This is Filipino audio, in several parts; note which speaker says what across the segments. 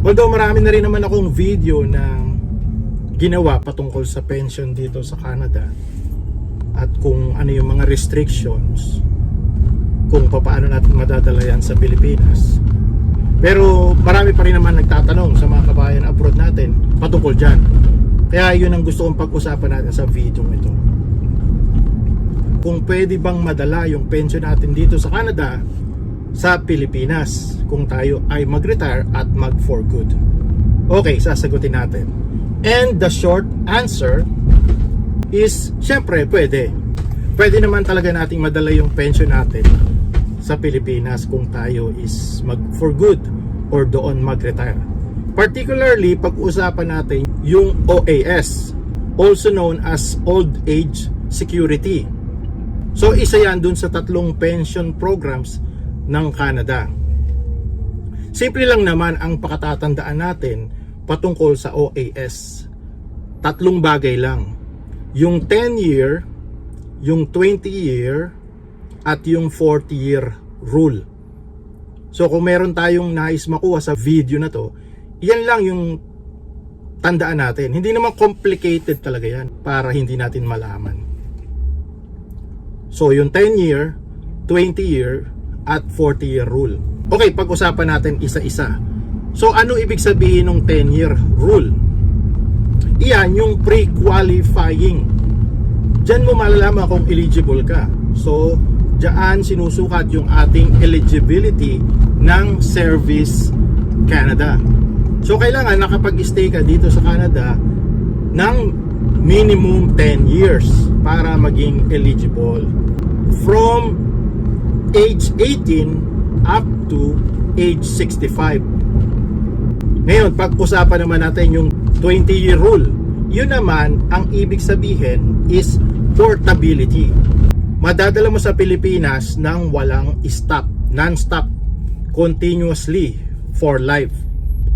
Speaker 1: Although marami na rin naman akong video na ginawa patungkol sa pension dito sa Canada at kung ano yung mga restrictions, kung paano natin madadala yan sa Pilipinas. Pero marami pa rin naman nagtatanong sa mga kabayan abroad natin patungkol dyan. Kaya yun ang gusto kong pag-usapan natin sa video ito. Kung pwede bang madala yung pension natin dito sa Canada sa Pilipinas kung tayo ay mag-retire at mag-for good. Okay, sasagutin natin. And the short answer is, syempre, pwede. Pwede naman talaga nating madala yung pension natin sa Pilipinas kung tayo is mag-for good or doon mag-retire. Particularly, pag-usapan natin yung OAS, also known as Old Age Security. So, isa yan dun sa tatlong pension programs ng Canada. Simple lang naman ang pakatatandaan natin patungkol sa OAS. Tatlong bagay lang. Yung 10-year, yung 20-year, at yung 40-year rule. So kung meron tayong nais makuha sa video na to, yan lang yung tandaan natin. Hindi naman complicated talaga yan para hindi natin malaman. So yung 10-year, 20-year, at 40-year rule. Okay, pag-usapan natin isa-isa. So ano ibig sabihin ng 10-year rule? Iyan yung pre-qualifying. Diyan mo malalaman kung eligible ka. So diyan sinusukat yung ating eligibility ng Service Canada. So kailangan nakapag-stay ka dito sa Canada ng minimum 10 years para maging eligible. From age 18 up to age 65. Ngayon, pag-usapan naman natin yung 20-year rule. Yun naman, ang ibig sabihin is portability. Madadala mo sa Pilipinas nang walang stop, non-stop, continuously for life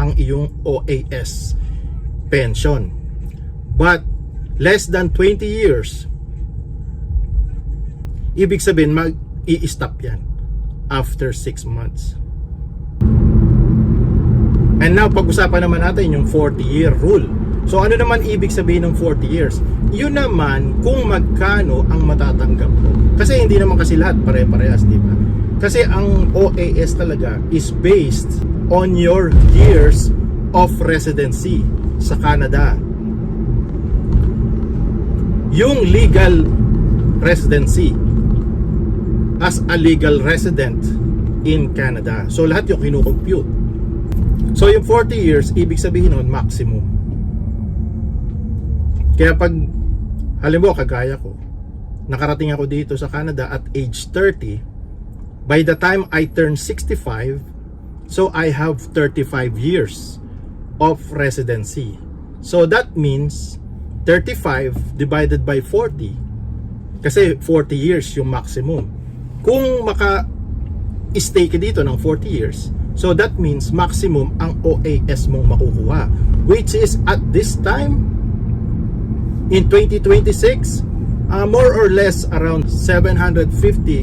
Speaker 1: ang iyong OAS pension. But less than 20 years, ibig sabihin i-stop yan after 6 months. And now, pag-usapan naman natin yung 40-year rule. So, ano naman ibig sabihin ng 40 years? Yun naman kung magkano ang matatanggap mo. Kasi hindi naman kasi lahat pare-parehas, di ba? Kasi ang OAS talaga is based on your years of residency sa Canada. Yung legal residency as a legal resident in Canada. So lahat yung kinukompute. So yung 40 years, ibig sabihin nun maximum. Kaya pag halimbawa kagaya ko, nakarating ako dito sa Canada at age 30, by the time I turn 65, so I have 35 years of residency. So that means 35 divided by 40. Kasi 40 years yung maximum. Kung maka-stay ka dito ng 40 years, so that means maximum ang OAS mong makukuha, which is at this time in 2026 more or less around 750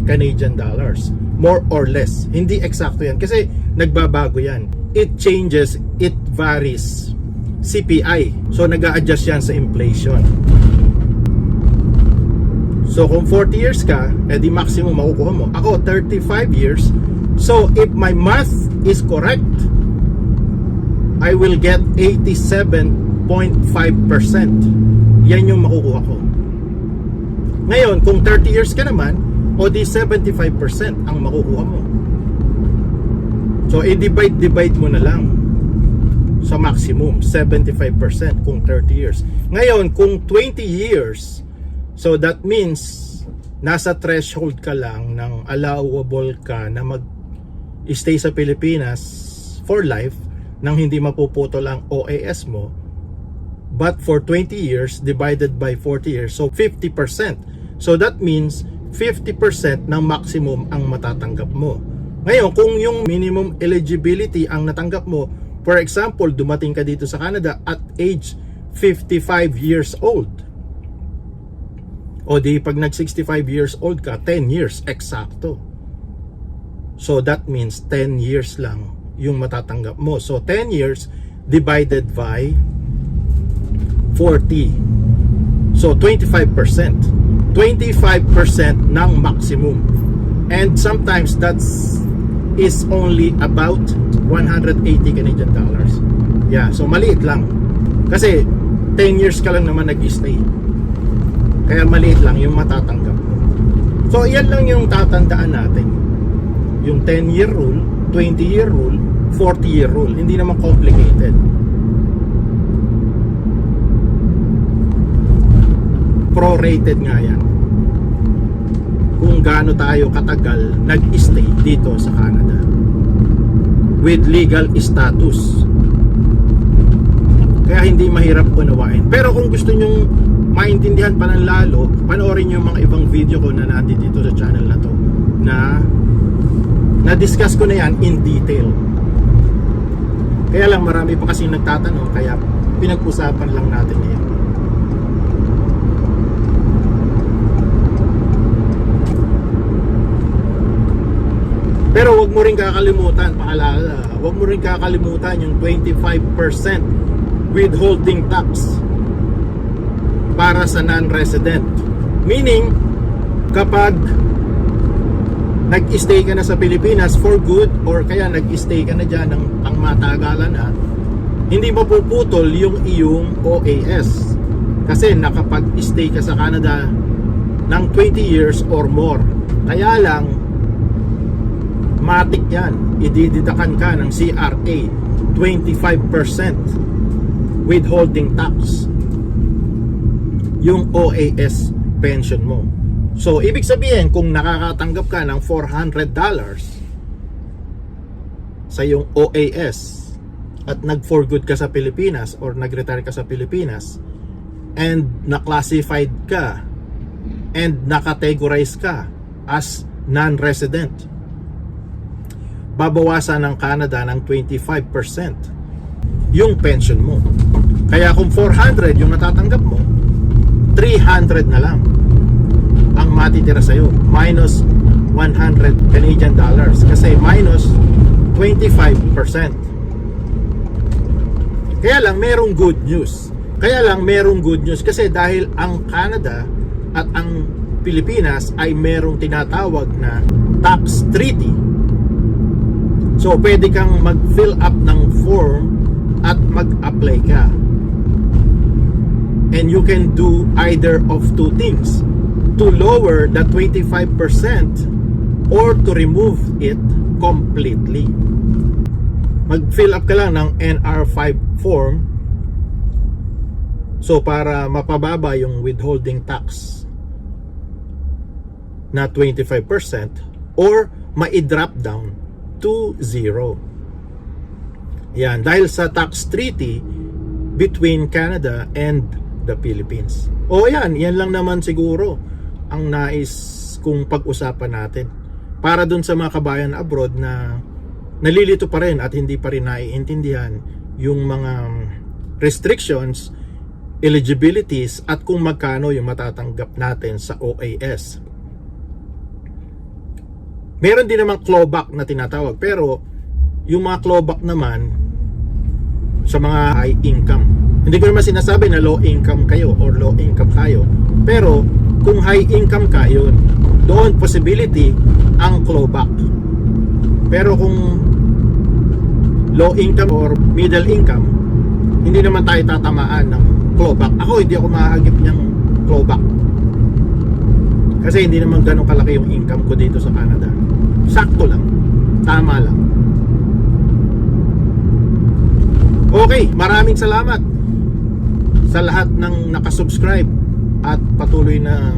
Speaker 1: Canadian dollars, more or less. Hindi eksakto yan kasi nagbabago yan. It changes, it varies. CPI, so nag-a-adjust yan sa inflation. So kung 40 years ka, edi maximum makukuha mo. Ako 35 years. So if my math is correct, I will get 87.5%. Yan yung makukuha ko. Ngayon, kung 30 years ka naman, o di 75% ang makukuha mo. So i-divide mo na lang sa maximum, 75% kung 30 years. Ngayon, kung 20 years, so that means nasa threshold ka lang ng allowable ka na mag-stay sa Pilipinas for life nang hindi mapuputol ang OAS mo. But for 20 years divided by 40 years, so 50%. So that means 50% ng maximum ang matatanggap mo. Ngayon, kung yung minimum eligibility ang natanggap mo, for example, dumating ka dito sa Canada at age 55 years old, o di pag nag 65 years old ka, 10 years eksakto. So that means 10 years lang yung matatanggap mo. So 10 years divided by 40. So 25%. 25% ng maximum. And sometimes that's is only about 180 Canadian dollars. Yeah, so maliit lang. Kasi 10 years ka lang naman nag-stay. Kaya maliit lang yung matatanggap mo. So yan lang yung tatandaan natin. Yung 10-year rule, 20-year rule, 40-year rule. Hindi naman complicated. Prorated nga yan. Kung gaano tayo katagal nag-stay dito sa Canada with legal status. Kaya hindi mahirap unawain. Pero kung gusto nyong maintindihan pa ng lalo, panoorin nyo yung mga ibang video ko na nandito dito sa channel na to na na-discuss ko na yan in detail. Kaya lang marami pa kasi nagtatanong, kaya pinag-usapan lang natin yan. Pero wag mo rin kakalimutan, paalala, wag mo rin kakalimutan yung 25% withholding tax para sa non-resident. Meaning, kapag nag-stay ka na sa Pilipinas for good or kaya nag-stay ka na dyan ng pangmatagalan na, hindi mapuputol yung iyong OAS. Kasi nakapag-stay ka sa Canada ng 20 years or more. Kaya lang, matik yan, idididakan ka ng CRA 25% withholding tax yung OAS pension mo. So ibig sabihin, kung nakakatanggap ka ng $400 sa yung OAS at nag-for good ka sa Pilipinas or nag-retire ka sa Pilipinas and na-classified ka and na-categorize ka as non-resident, babawasan ng Canada ng 25% yung pension mo. Kaya kung 400 yung natatanggap mo, 300 na lang ang matitira sa'yo, minus 100 Canadian dollars, kasi minus 25%. Kaya lang merong good news. Kasi dahil ang Canada at ang Pilipinas ay merong tinatawag na tax treaty. So, pwede kang mag-fill up ng form at mag-apply ka. And you can do either of two things. To lower the 25% or to remove it completely. Mag-fill up ka lang ng NR5 form. So, para mapababa yung withholding tax na 25% or ma-drop down to 0. Yan, dahil sa tax treaty between Canada and the Philippines. O yan lang naman siguro ang nais kung pag-usapan natin. Para dun sa mga kabayan abroad na nalilito pa rin at hindi pa rin naiintindihan yung mga restrictions, eligibilities at kung magkano yung matatanggap natin sa OAS. Meron din namang clawback na tinatawag, pero yung mga clawback naman sa mga high income. Hindi ko naman sinasabi na low income kayo or low income tayo, pero kung high income ka, yun, doon possibility ang clawback. Pero kung low income or middle income, hindi naman tayo tatamaan ng clawback. Ako, hindi ako mahagip niyang clawback. Kasi hindi naman ganun kalaki yung income ko dito sa Canada. Sakto lang. Tama lang. Okay, maraming salamat sa lahat ng nakasubscribe at patuloy na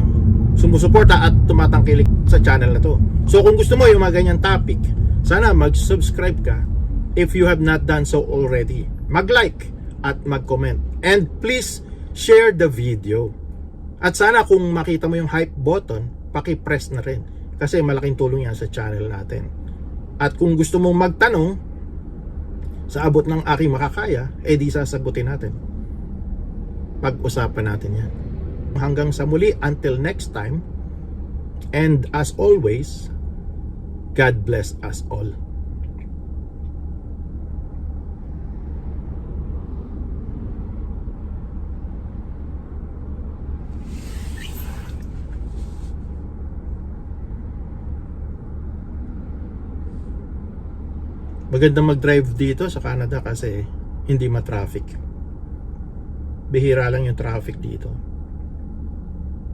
Speaker 1: sumusuporta at tumatangkilik sa channel na to. So kung gusto mo yung mga ganyan topic, sana mag-subscribe ka if you have not done so already. Mag-like at mag-comment. And please share the video. At sana kung makita mo yung hype button, paki-press na rin. Kasi malaking tulong yan sa channel natin. At kung gusto mong magtanong sa abot ng aking makakaya, di sasagutin natin. Pag-usapan natin yan. Hanggang sa muli, until next time, and as always, God bless us all. Maganda mag-drive dito sa Canada kasi hindi ma-traffic. Bihira lang yung traffic dito.